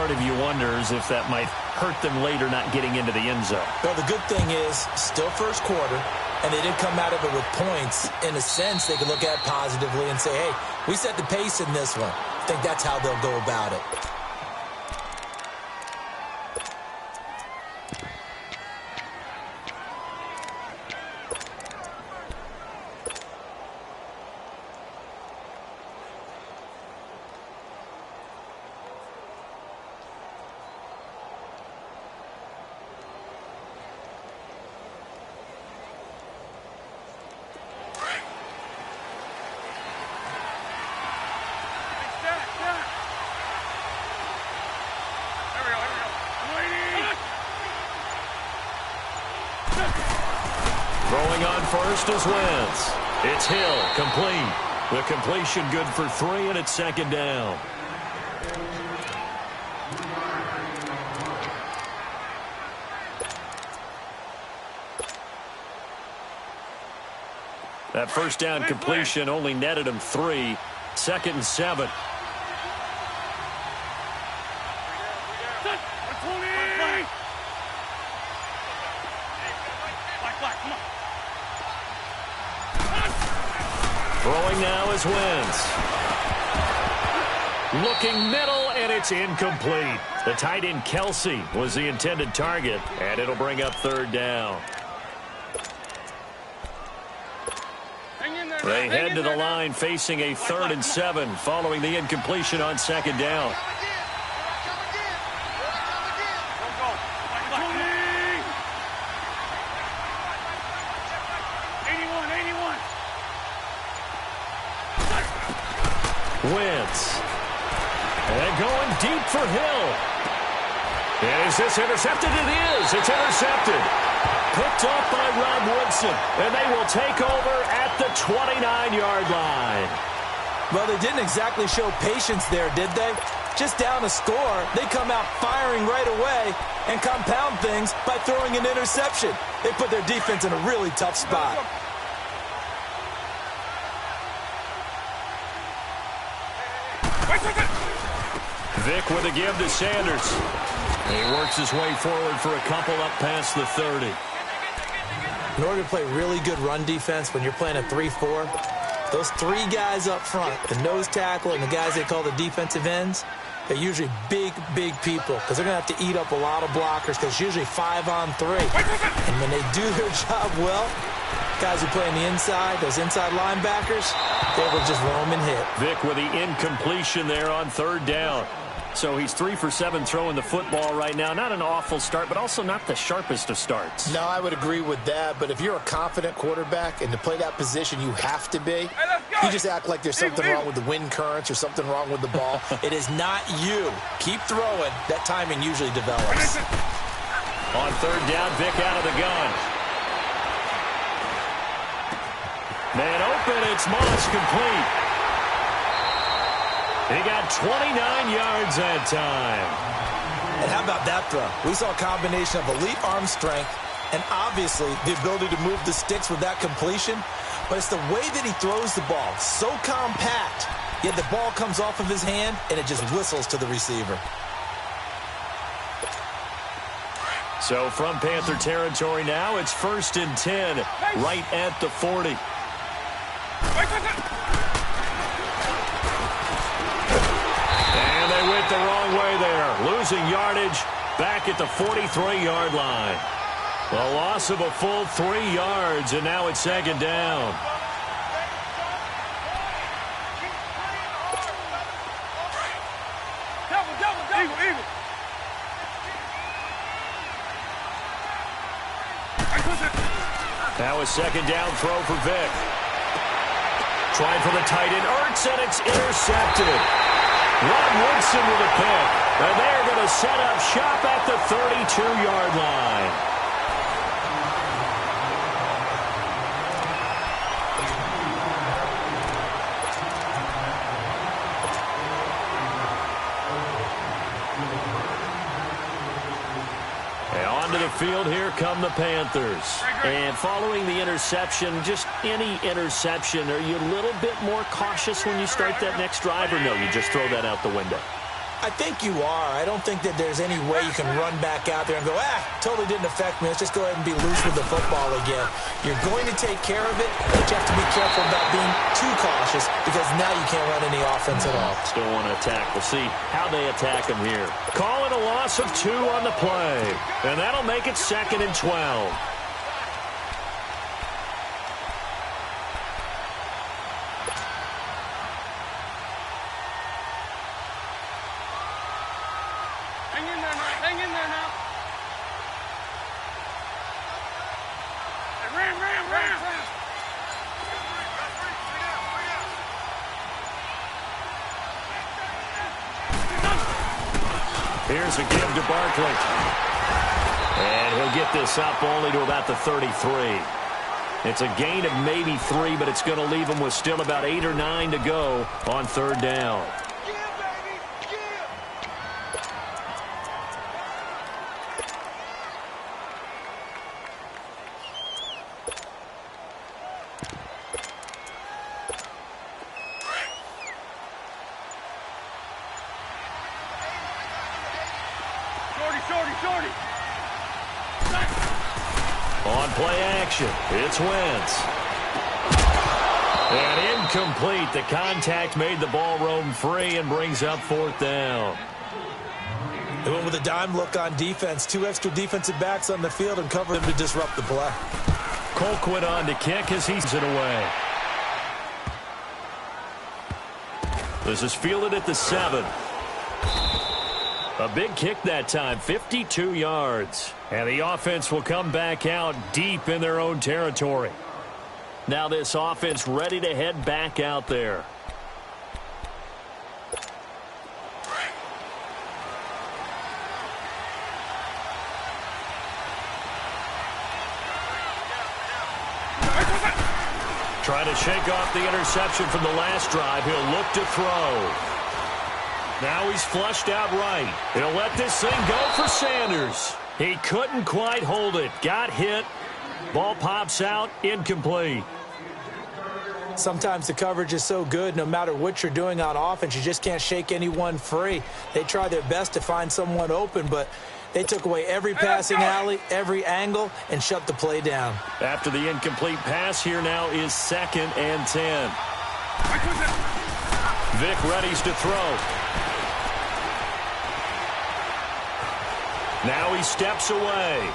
part of you wonders if that might hurt them later not getting into the end zone. Well, the good thing is, still first quarter, and they did come out of it with points. In a sense, they can look at it positively and say, hey, we set the pace in this one. I think that's how they'll go about it. Throwing on first is Wentz. It's Hill, complete. The completion good for 3, and it's second down. That first down completion only netted him 3. 2nd and 7. Throwing now is Wentz. Looking middle, and it's incomplete. The tight end Kelsey was the intended target, and it'll bring up 3rd down. They head to the line facing a 3rd and 7 following the incompletion on 2nd down. Wentz. And going deep for Hill. And is this intercepted? It is. It's intercepted. Picked off by Rob Woodson. And they will take over at the 29-yard line. Well, they didn't exactly show patience there, did they? Just down a score, they come out firing right away and compound things by throwing an interception. They put their defense in a really tough spot. Vick with a give to Sanders. He works his way forward for a couple up past the 30. In order to play really good run defense when you're playing a 3-4, those 3 guys up front, the nose tackle and the guys they call the defensive ends, they're usually big, big people because they're going to have to eat up a lot of blockers because it's usually 5-on-3. And when they do their job well, guys who play on the inside, those inside linebackers, they will just roam and hit. Vick with the incompletion there on 3rd down. So he's 3 for 7 throwing the football right now. Not an awful start, but also not the sharpest of starts. No, I would agree with that. But if you're a confident quarterback and to play that position, you have to be. You just act like there's something wrong with the wind currents or something wrong with the ball. It is not you. Keep throwing. That timing usually develops. On 3rd down, Vick out of the gun. Man open, it's Moss complete. He got 29 yards that time. And how about that throw? We saw a combination of elite arm strength and obviously the ability to move the sticks with that completion. But it's the way that he throws the ball. So compact, yet the ball comes off of his hand and it just whistles to the receiver. So from Panther territory now, it's 1st and 10, right at the 40. And they went the wrong way there, losing yardage back at the 43-yard line. A loss of a full 3 yards, and now it's 2nd down. Now a 2nd down throw for Vick. Trying for the tight end, Ertz, and it's intercepted. Rob Woodson with a pick. And they're going to set up shop at the 32-yard line. Onto the field, here come the Panthers. And following the interception, just any interception, are you a little bit more cautious when you start that next drive, or no, you just throw that out the window? I think you are. I don't think that there's any way you can run back out there and go, totally didn't affect me. Let's just go ahead and be loose with the football again. You're going to take care of it, but you have to be careful about being too cautious because now you can't run any offense at all. Still want to attack. We'll see how they attack him here. Calling a loss of 2 on the play, and that'll make it 2nd and 12. Here's a give to Barkley. And he'll get this up only to about the 33. It's a gain of maybe 3, but it's going to leave him with still about 8 or 9 to go on 3rd down. On play action, it's Wentz. And incomplete. The contact made the ball roam free and brings up 4th down. They went with a dime look on defense. 2 extra defensive backs on the field and covered them to disrupt the play. Colquitt on to kick as he's it away. This is fielded at the 7. A big kick that time, 52 yards. And the offense will come back out deep in their own territory. Now this offense ready to head back out there. Trying to shake off the interception from the last drive. He'll look to throw. Now he's flushed out right. He'll let this thing go for Sanders. He couldn't quite hold it. Got hit. Ball pops out. Incomplete. Sometimes the coverage is so good, no matter what you're doing on offense, you just can't shake anyone free. They try their best to find someone open, but they took away every passing alley, every angle, and shut the play down. After the incomplete pass, here now is 2nd and 10. Vic readies to throw. Now he steps away.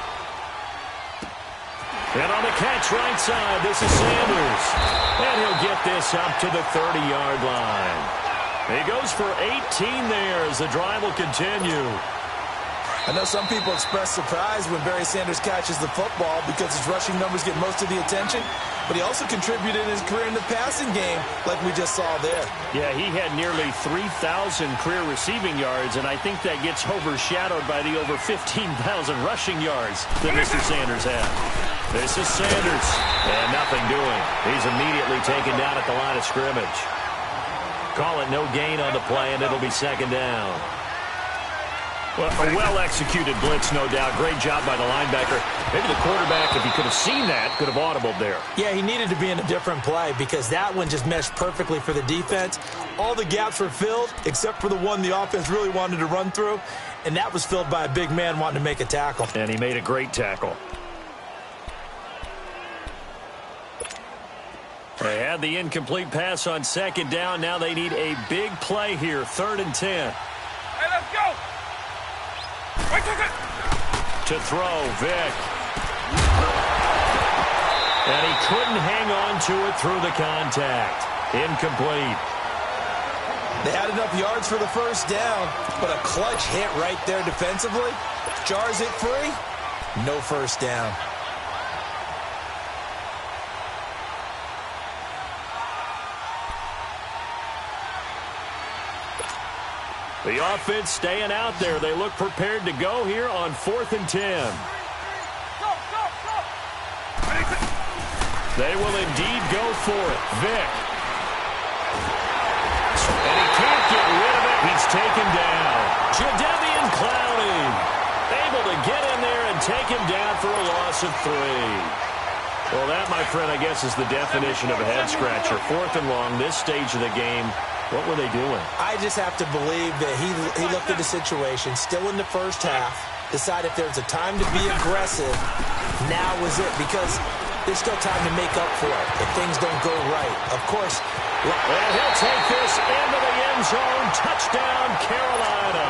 And on the catch right side, this is Sanders. And he'll get this up to the 30-yard line. He goes for 18 there as the drive will continue. I know some people express surprise when Barry Sanders catches the football because his rushing numbers get most of the attention, but he also contributed in his career in the passing game like we just saw there. Yeah, he had nearly 3,000 career receiving yards, and I think that gets overshadowed by the over 15,000 rushing yards that Mr. Sanders had. This is Sanders, and nothing doing. He's immediately taken down at the line of scrimmage. Call it no gain on the play, and it'll be 2nd down. Well, a well-executed blitz, no doubt. Great job by the linebacker. Maybe the quarterback, if he could have seen that, could have audibled there. Yeah, he needed to be in a different play because that one just meshed perfectly for the defense. All the gaps were filled except for the one the offense really wanted to run through, and that was filled by a big man wanting to make a tackle. And he made a great tackle. They had the incomplete pass on 2nd down. Now they need a big play here, 3rd and 10. Hey, let's go! To throw, Vic. And he couldn't hang on to it through the contact. Incomplete. They had enough yards for the 1st down, but a clutch hit right there defensively. Jars it free. No 1st down. The offense staying out there. They look prepared to go here on 4th and 10. They will indeed go for it. Vic. And he can't get rid of it. He's taken down. Jadeveon Clowney able to get in there and take him down for a loss of 3. Well, that, my friend, I guess is the definition of a head-scratcher. 4th and long, this stage of the game. What were they doing? I just have to believe that he looked at the situation, still in the first half, decided if there's a time to be aggressive, now was it, because there's still time to make up for it if things don't go right. Of course. And he'll take this into the end zone. Touchdown, Carolina.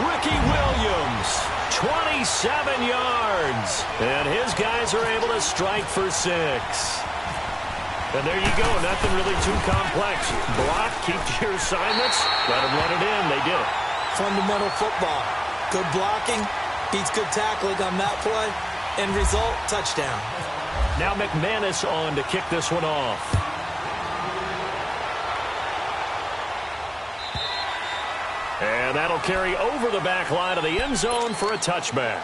Ricky Williams, 27 yards. And his guys are able to strike for 6. And there you go. Nothing really too complex. Block, keep to your assignments, let them run it in. They did it. Fundamental football. Good blocking, beats good tackling on that play. End result, touchdown. Now McManus on to kick this one off. And that'll carry over the back line of the end zone for a touchback.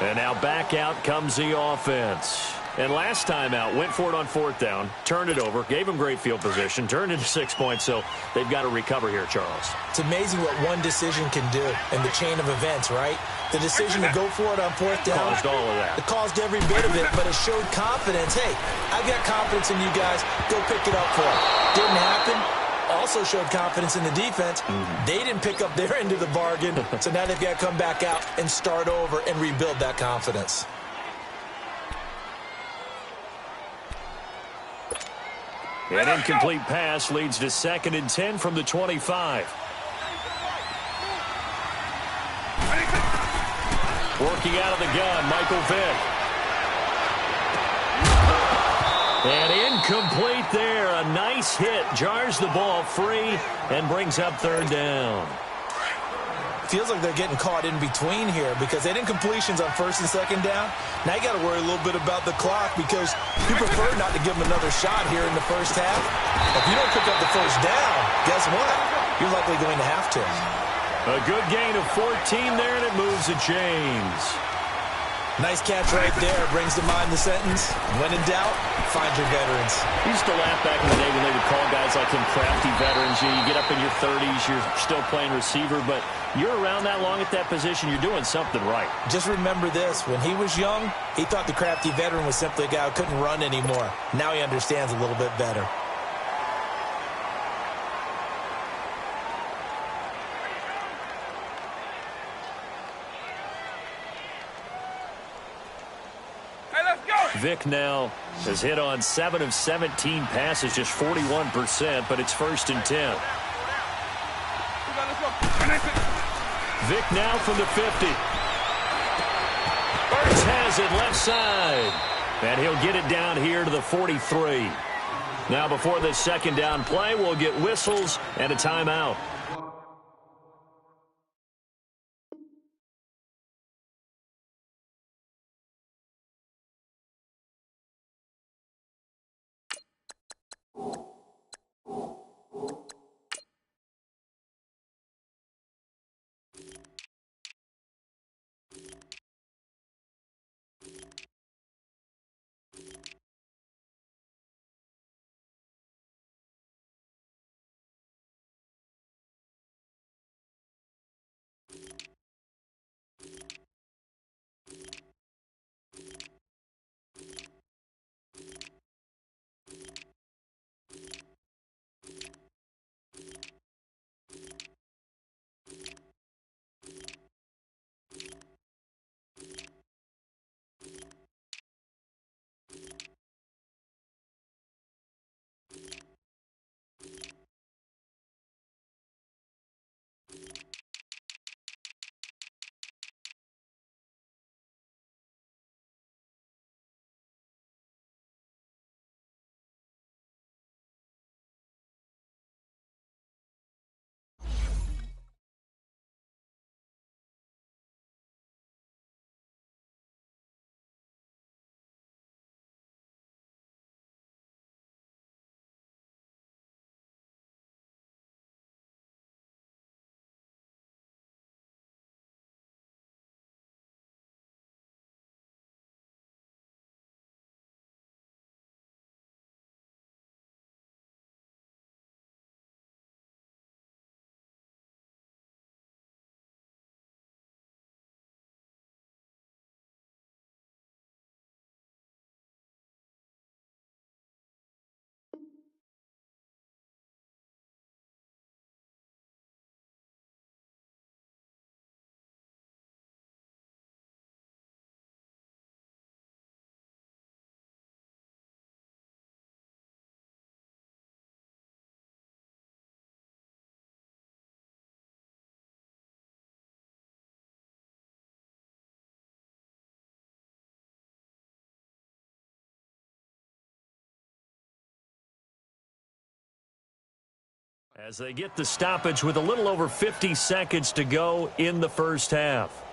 And now back out comes the offense. And last time out, went for it on 4th down, turned it over, gave them great field position, turned into 6 points, so they've got to recover here, Charles. It's amazing what one decision can do in the chain of events, right? The decision to go for it on 4th down. Caused all of that. It caused every bit of it, but it showed confidence. Hey, I've got confidence in you guys. Go pick it up for it. Didn't happen. Also showed confidence in the defense. They didn't pick up their end of the bargain, so now they've got to come back out and start over and rebuild that confidence. An incomplete pass leads to 2nd and 10 from the 25. Working out of the gun, Michael Vick. And incomplete there. A nice hit. Jars the ball free and brings up 3rd down. Feels like they're getting caught in between here because they didn't completions on 1st and 2nd down. Now you got to worry a little bit about the clock because you prefer not to give them another shot here in the first half. If you don't pick up the 1st down, guess what? You're likely going to have to. A good gain of 14 there, and it moves the chains. Nice catch right there. Brings to mind the sentence, when in doubt, find your veterans. We used to laugh back in the day when they would call guys like him crafty veterans. You get up in your 30s, you're still playing receiver, but you're around that long at that position, you're doing something right. Just remember this. When he was young, he thought the crafty veteran was simply a guy who couldn't run anymore. Now he understands a little bit better. Vick now has hit on 7 of 17 passes, just 41%, but it's 1st and 10. Vick now from the 50. Ertz has it left side. And he'll get it down here to the 43. Now before this 2nd down play, we'll get whistles and a timeout. As they get the stoppage with a little over 50 seconds to go in the first half.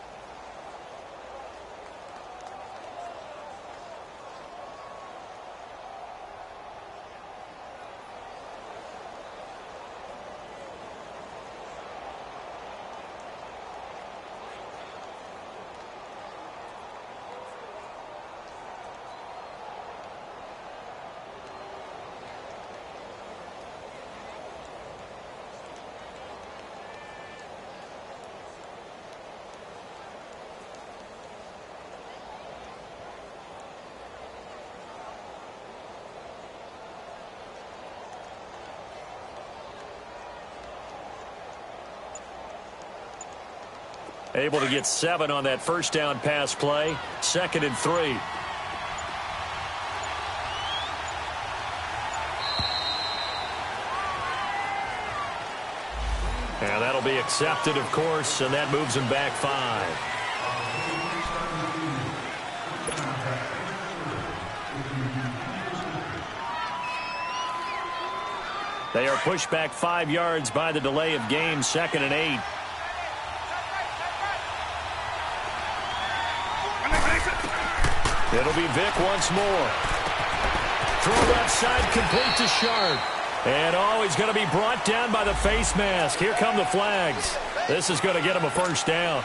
Able to get 7 on that first down pass play. 2nd and 3. And that'll be accepted, of course, and that moves him back 5. They are pushed back 5 yards by the delay of game. 2nd and 8. It'll be Vick once more. Throw left side, complete to Sharp. And he's going to be brought down by the face mask. Here come the flags. This is going to get him a first down.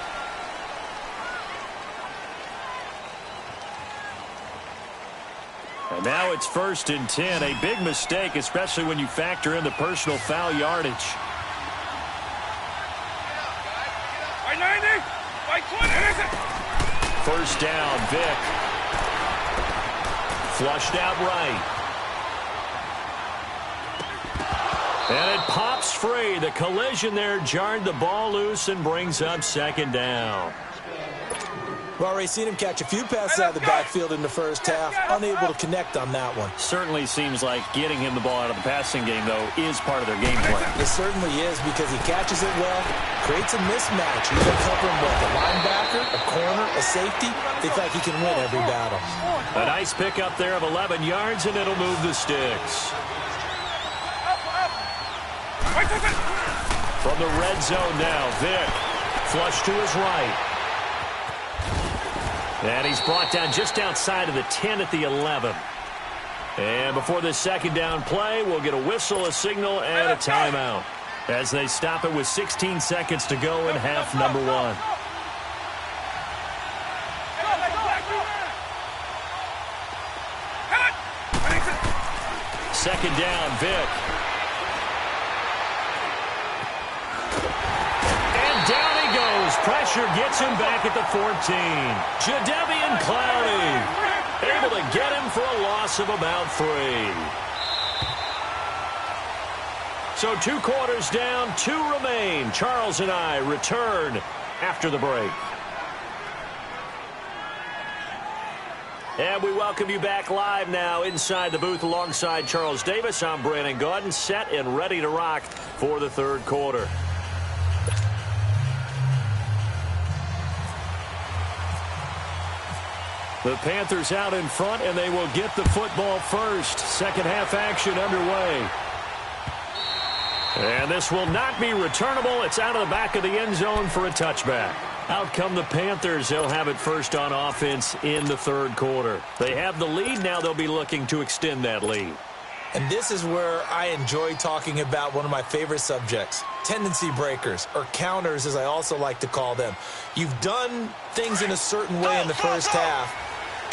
And now it's 1st and 10. A big mistake, especially when you factor in the personal foul yardage. By 90, by 20. First down, Vick. Flushed out right. And it pops free. The collision there jarred the ball loose and brings up 2nd down. We've already seen him catch a few passes out of the backfield in the first half. Unable to connect on that one. Certainly seems like getting him the ball out of the passing game, though, is part of their game plan. It certainly is because he catches it well, creates a mismatch. He's going to cover him with a linebacker, a corner, a safety. They feel like he can win every battle. A nice pickup there of 11 yards, and it'll move the sticks. From the red zone now, Vick. Flush to his right. And he's brought down just outside of the 10 at the 11. And before this 2nd down play, we'll get a whistle, a signal, and a timeout as they stop it with 16 seconds to go in half number 1. Second down, Vick. And down he goes. Pressure gets him back at the 14. Jadeveon Clowney able to get him for a loss of about 3. So 2 quarters down, 2 remain. Charles and I return after the break. And we welcome you back live now inside the booth alongside Charles Davis. I'm Brandon Gaudin, set and ready to rock for the 3rd quarter. The Panthers out in front, and they will get the football first. 2nd half action underway. And this will not be returnable. It's out of the back of the end zone for a touchback. Out come the Panthers. They'll have it first on offense in the 3rd quarter. They have the lead. Now they'll be looking to extend that lead. And this is where I enjoy talking about one of my favorite subjects, tendency breakers, or counters as I also like to call them. You've done things in a certain way in the first half,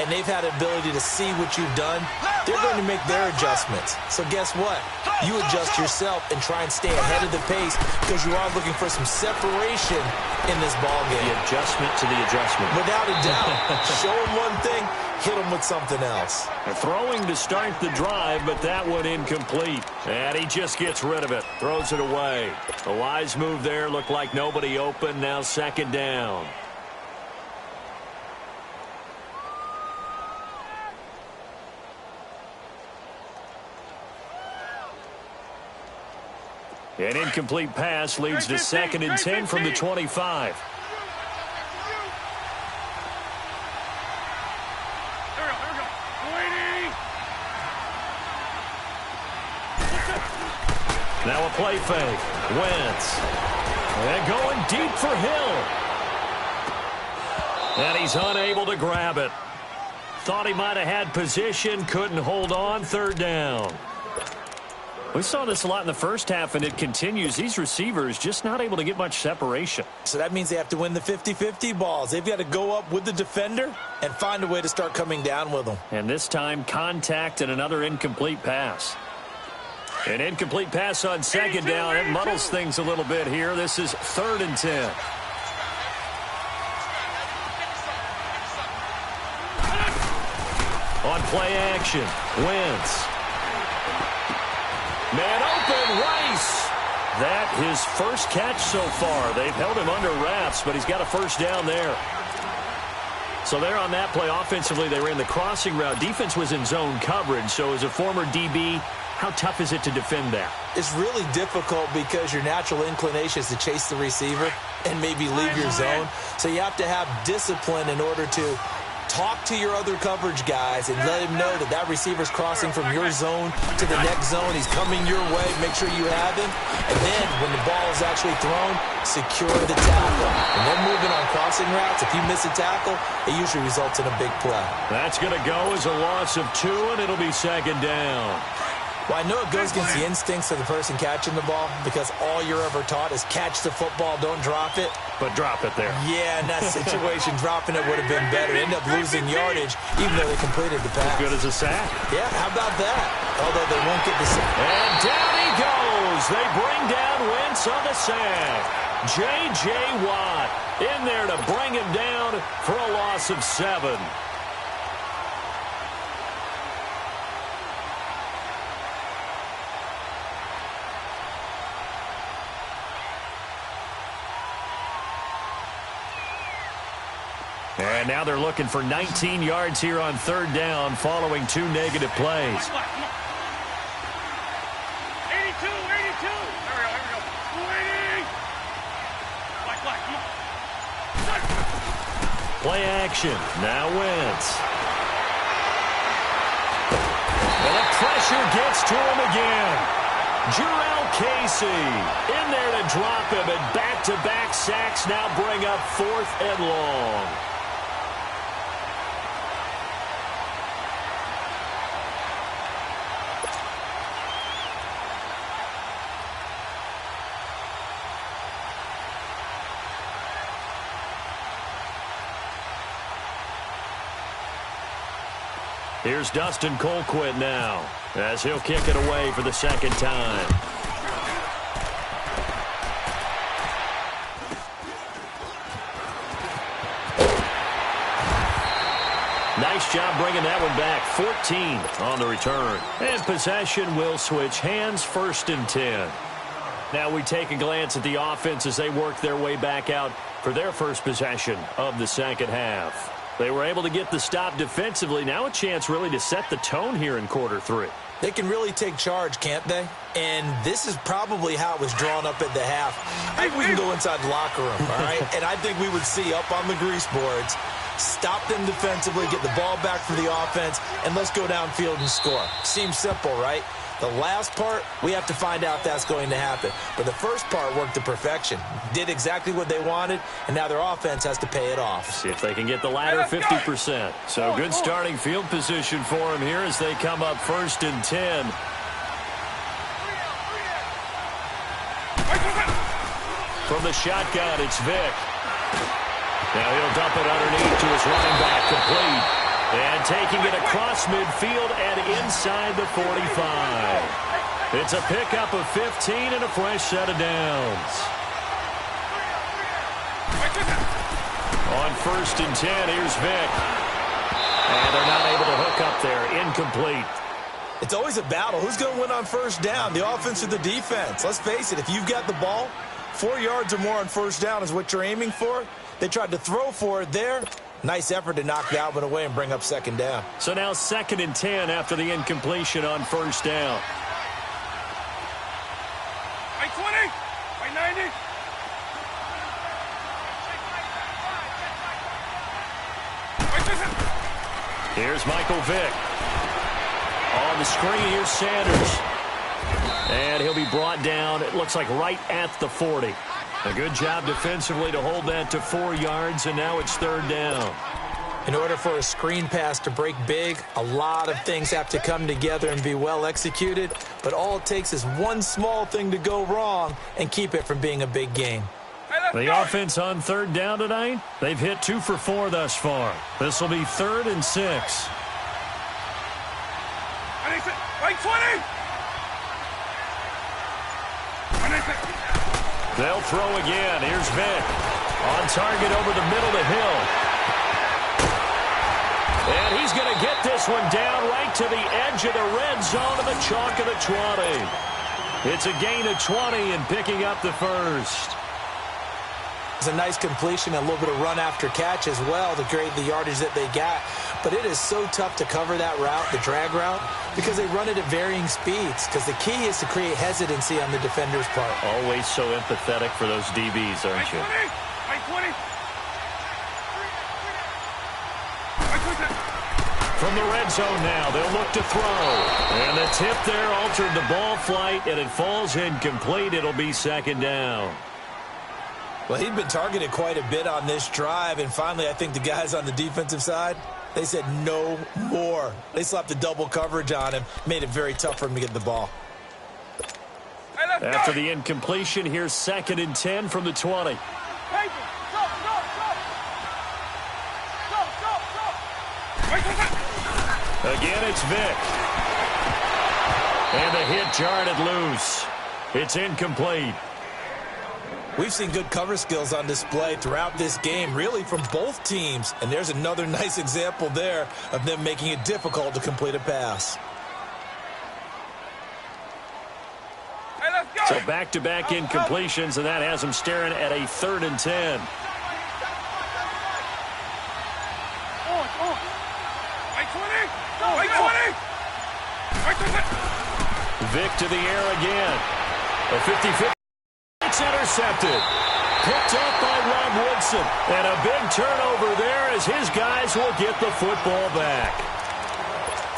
and they've had the ability to see what you've done. They're going to make their adjustments. So guess what? You adjust yourself and try and stay ahead of the pace because you are looking for some separation in this ball game. The adjustment to the adjustment. Without a doubt. Show them one thing, hit them with something else. Throwing to start the drive, but that one incomplete. And he just gets rid of it. Throws it away. A wise move there. Looked like nobody open. Now 2nd down. An incomplete pass leads to 2nd and 10 from the 25. Now a play fake. Wentz. And going deep for Hill. And he's unable to grab it. Thought he might have had position, couldn't hold on, third down. We saw this a lot in the first half, and it continues. These receivers just not able to get much separation. So that means they have to win the 50-50 balls. They've got to go up with the defender and find a way to start coming down with them. And this time, contact and another incomplete pass. An incomplete pass on second down. It muddles things a little bit here. This is 3rd and 10. On play action, Wentz. Man open, Rice. That his first catch so far. They've held him under wraps, but he's got a first down there. So there on that play, offensively, they ran the crossing route. Defense was in zone coverage, so as a former DB, how tough is it to defend that? It's really difficult because your natural inclination is to chase the receiver and maybe leave your zone. So you have to have discipline in order to talk to your other coverage guys and let him know that that receiver's crossing from your zone to the next zone. He's coming your way. Make sure you have him. And then when the ball is actually thrown, secure the tackle. And then moving on crossing routes, if you miss a tackle, it usually results in a big play. That's going to go as a loss of 2, and it'll be second down. Well, I know it goes against the instincts of the person catching the ball because all you're ever taught is catch the football, don't drop it. But drop it there. Yeah, in that situation, dropping it would have been better. End up losing yardage, even though they completed the pass. Good as a sack. Yeah, how about that? Although they won't get the sack. And down he goes. They bring down Wentz on the sack. J.J. Watt in there to bring him down for a loss of 7. And now they're looking for 19 yards here on 3rd down following 2 negative plays. 82, 82. Here we go. 280. Black, come on. Play action. Now Wentz. And the pressure gets to him again. Jurrell Casey in there to drop him, and back-to-back sacks now bring up 4th and long. Here's Dustin Colquitt now, as he'll kick it away for the second time. Nice job bringing that one back. 14 on the return. And possession will switch hands, 1st and 10. Now we take a glance at the offense as they work their way back out for their first possession of the second half. They were able to get the stop defensively. Now a chance really to set the tone here in quarter 3. They can really take charge, can't they? And this is probably how it was drawn up at the half. I think we can go inside the locker room, all right? And I think we would see up on the grease boards, stop them defensively, get the ball back for the offense, and let's go downfield and score. Seems simple, right? The last part, we have to find out if that's going to happen. But the first part worked to perfection. Did exactly what they wanted, and now their offense has to pay it off. See if they can get the latter 50%. So good starting field position for them here as they come up 1st and 10. From the shotgun, it's Vick. Now he'll dump it underneath to his running back, complete. And taking it across midfield and inside the 45. It's a pickup of 15 and a fresh set of downs. On 1st and 10, here's Vick. And they're not able to hook up there. Incomplete. It's always a battle. Who's going to win on 1st down, the offense or the defense? Let's face it, if you've got the ball, 4 yards or more on 1st down is what you're aiming for. They tried to throw for it there. Nice effort to knock that one away and bring up 2nd down. So now 2nd and 10 after the incompletion on 1st down. By 20, by 90. Here's Michael Vick. On the screen, here's Sanders. And he'll be brought down, it looks like right at the 40. A good job defensively to hold that to 4 yards, and now it's 3rd down. In order for a screen pass to break big, a lot of things have to come together and be well executed, but all it takes is one small thing to go wrong and keep it from being a big gain. The offense on 3rd down tonight, they've hit 2 for 4 thus far. This will be 3rd and 6. Right 20! They'll throw again. Here's Vick. On target over the middle to Hill. And he's going to get this one down right to the edge of the red zone of the chalk of the 20. It's a gain of 20 and picking up the first. It's a nice completion, a little bit of run after catch as well to create the yardage that they got. But it is so tough to cover that route, the drag route, because they run it at varying speeds. Because the key is to create hesitancy on the defender's part. Always so empathetic for those DBs, aren't you? Right 20! From the red zone now, they'll look to throw. And the tip there altered the ball flight, and it falls incomplete. It'll be 2nd down. Well, he'd been targeted quite a bit on this drive, and finally I think the guys on the defensive side, they said no more. They slapped the double coverage on him, made it very tough for him to get the ball. After the incompletion, here's 2nd and 10 from the 20. Again, it's Vick. And the hit jarred it loose. It's incomplete. We've seen good cover skills on display throughout this game, really from both teams. And there's another nice example there of them making it difficult to complete a pass. So back-to-back incompletions, and that has them staring at a 3rd and 10. Vick to the air again. A 50-50. It's intercepted. Picked up by Rob Woodson. And a big turnover there as his guys will get the football back.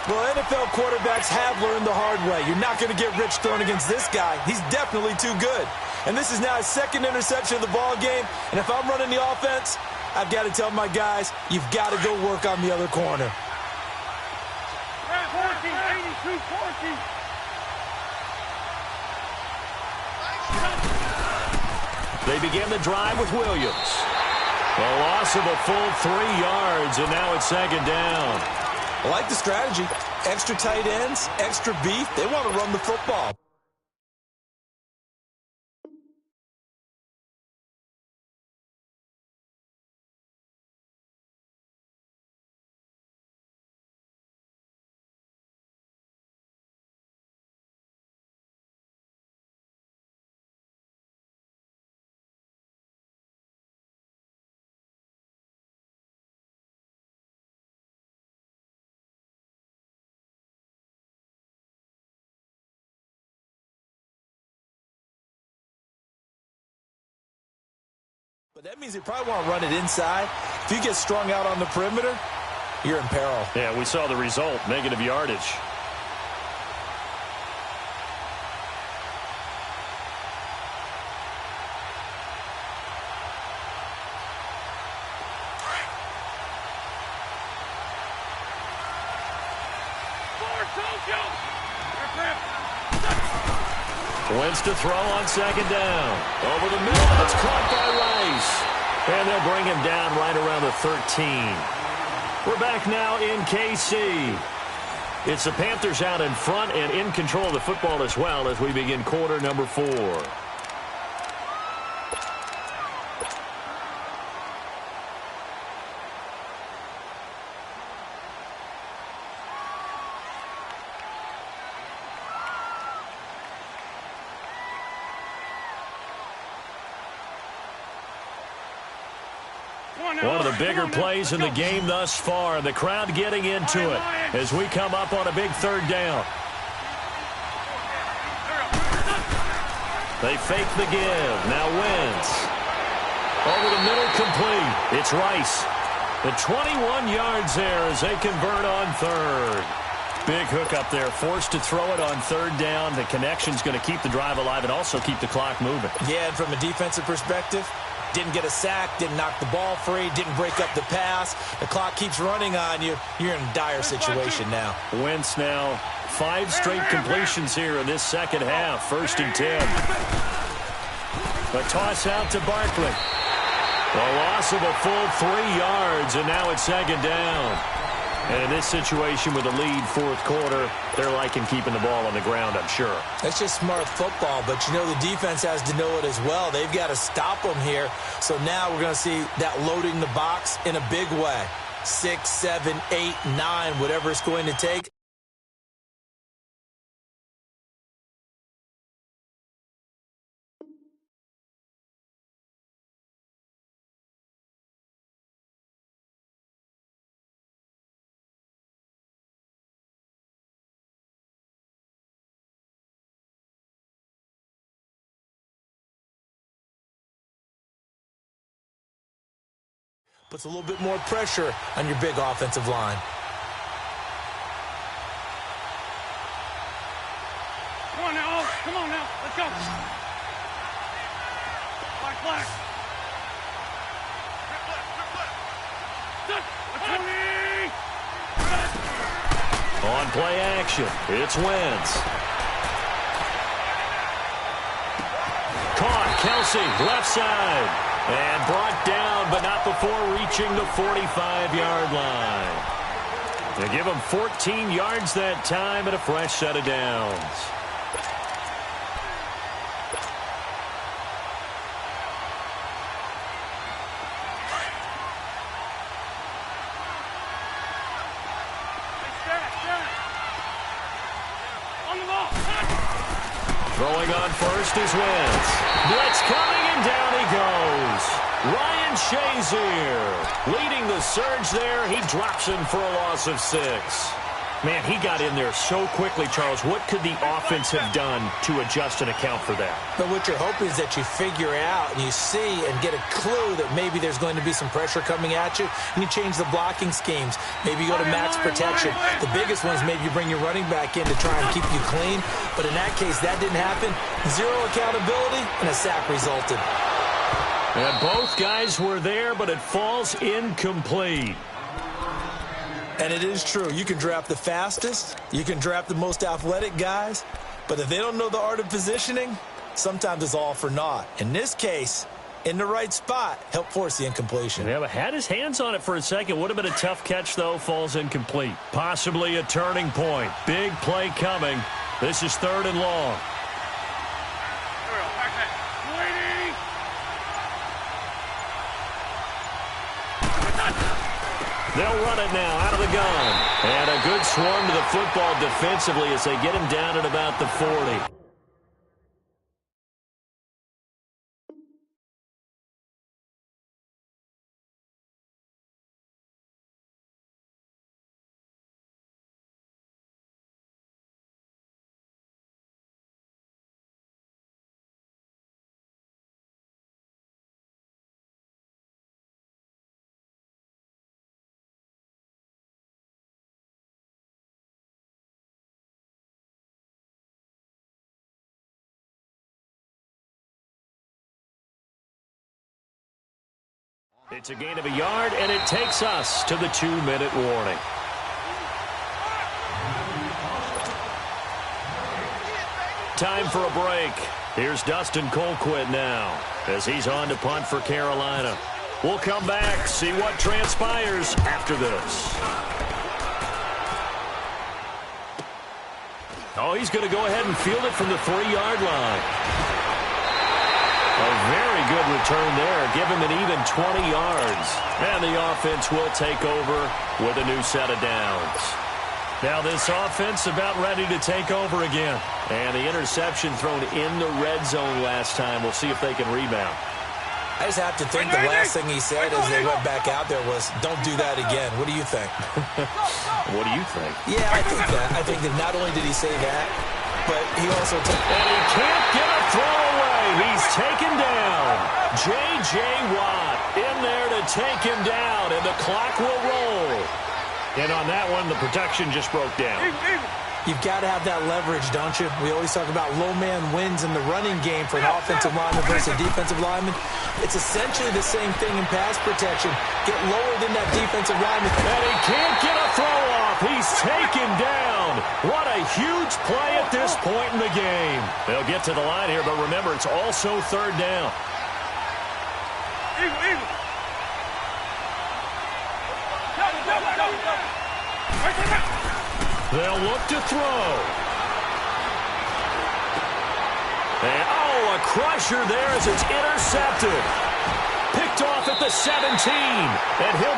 Well, NFL quarterbacks have learned the hard way. You're not going to get rich throwing against this guy. He's definitely too good. And this is now his 2nd interception of the ball game. And if I'm running the offense, I've got to tell my guys, you've got to go work on the other corner. 82-14. They begin the drive with Williams. A loss of a full 3 yards, and now it's 2nd down. I like the strategy. Extra tight ends, extra beef. They want to run the football. But that means they probably want to run it inside. If you get strung out on the perimeter, you're in peril. Yeah, we saw the result, negative yardage. Wentz to throw on 2nd down. Over the middle, that's caught by Rice. And they'll bring him down right around the 13. We're back now in KC. It's the Panthers out in front and in control of the football as well as we begin quarter number 4. One of the bigger plays in the game thus far, and the crowd getting into it as we come up on a big 3rd down. They fake the give. Now Wentz. Over the middle, complete. It's Rice. The 21 yards there as they convert on 3rd. Big hook up there, forced to throw it on third down. The connection's going to keep the drive alive and also keep the clock moving. Yeah, and from a defensive perspective, didn't get a sack, didn't knock the ball free, didn't break up the pass. The clock keeps running on you. You're in a dire situation now. Wentz now 5 straight completions here in this second half. 1st and 10. A toss out to Barkley. The loss of a full 3 yards, and now it's 2nd down. And in this situation with a lead 4th quarter, they're liking keeping the ball on the ground, I'm sure. That's just smart football, but you know the defense has to know it as well. They've got to stop them here. So now we're going to see that loading the box in a big way. 6, 7, 8, 9, whatever it's going to take. Puts a little bit more pressure on your big offensive line. Come on now. Come on now. Let's go. Black. On play action, it's Wentz. Caught, Kelsey, left side. And brought down, but not before reaching the 45-yard line. They give him 14 yards that time and a fresh set of downs. On the ball. Throwing on first is Wentz. Blitz coming, and down he goes. Ryan Shazier leading the surge there. He drops him for a loss of 6. Man, he got in there so quickly, Charles. What could the offense have done to adjust and account for that? But what you're hoping is that you figure out and you see and get a clue that maybe there's going to be some pressure coming at you, and you change the blocking schemes. Maybe you go to max protection. The biggest one is maybe you bring your running back in to try and keep you clean. But in that case, that didn't happen. 0 accountability, and a sack resulted. And both guys were there, but it falls incomplete. And it is true. You can draft the fastest. You can draft the most athletic guys. But if they don't know the art of positioning, sometimes it's all for naught. In this case, in the right spot, help force the incompletion. Yeah, but had his hands on it for a second. Would have been a tough catch, though. Falls incomplete. Possibly a turning point. Big play coming. This is 3rd and long. They'll run it now out of the gun. And a good swarm to the football defensively as they get him down at about the 40. It's a gain of a yard, and it takes us to the 2-minute warning. Time for a break. Here's Dustin Colquitt now as he's on to punt for Carolina. We'll come back, see what transpires after this. Oh, he's going to go ahead and field it from the 3-yard line. A very good return there. Give him an even 20 yards. And the offense will take over with a new set of downs. Now this offense about ready to take over again. And the interception thrown in the red zone last time. We'll see if they can rebound. I just have to think the last thing he said as they went back out there was, don't do that again. What do you think? What do you think? Yeah, I think that. I think that not only did he say that, but he also took... And he can't get a throw away. He's taken down. J.J. Watt in there to take him down, and the clock will roll. And on that one, the protection just broke down. You've got to have that leverage, don't you? We always talk about low man wins in the running game for an offensive lineman versus a defensive lineman. It's essentially the same thing in pass protection. Get lower than that defensive lineman. And he can't get a throw off. He's taken down. What a huge play at this point in the game. They'll get to the line here, but remember, it's also third down. They'll look to throw. And, a crusher there as it's intercepted. Picked off at the 17. And he'll